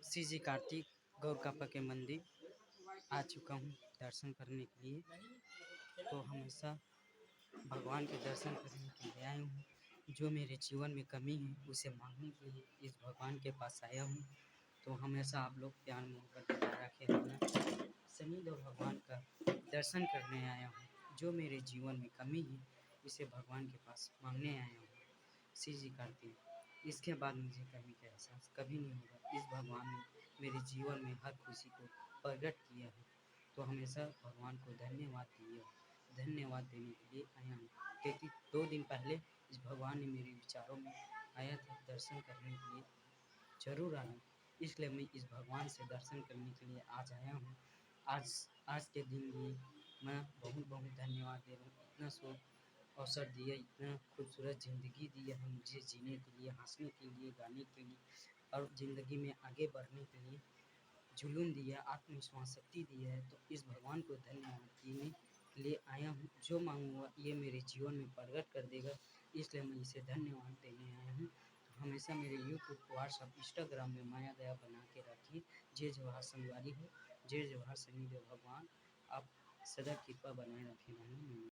श्री जी कार्तिक गौरकापा के मंदिर आ चुका हूँ दर्शन करने के लिए। तो हमेशा भगवान के दर्शन करने के लिए आया हूँ। जो मेरे जीवन में कमी है उसे मांगने के लिए इस भगवान के पास आया हूँ। तो हमेशा आप लोग प्यार मोहब्बत बना रखे रहना। शनिदेव भगवान का दर्शन करने आया हूँ। जो मेरे जीवन में कमी है उसे भगवान के पास मांगने आया हूँ। श्री जी कार्तिक, इसके बाद मुझे कमी का एहसास कभी नहीं होगा। इस भगवान ने मेरे जीवन में हर खुशी को प्रकट किया है। तो हमेशा भगवान को धन्यवाद दिए, धन्यवाद देने के लिए आया हूँ। क्योंकि 2 दिन पहले इस भगवान ने मेरे विचारों में आया था दर्शन करने के लिए ज़रूर आना, इसलिए मैं इस भगवान से दर्शन करने के लिए आज आया हूँ। आज के दिन लिए मैं बहुत बहुत धन्यवाद दे रहा हूँ। इतना सो अवसर दिया, इतना खूबसूरत ज़िंदगी दी है मुझे जीने के लिए, हँसने के लिए, गाने के लिए और ज़िंदगी में आगे बढ़ने के लिए जुनून दिया, आत्मविश्वास शक्ति दी है। तो इस भगवान को धन्यवाद देने के लिए आया हूँ। जो मांगूंगा ये मेरे जीवन में प्रकट कर देगा, इसलिए मैं इसे धन्यवाद देने आया हूँ। तो हमेशा मेरे यूट्यूब, व्हाट्सअप, इंस्टाग्राम में माया दया बना के रखिए। जय जवाहर संगवारी हो, जय जवाहर शनिदेव भगवान। आप सदा कृपा बनाए रखें।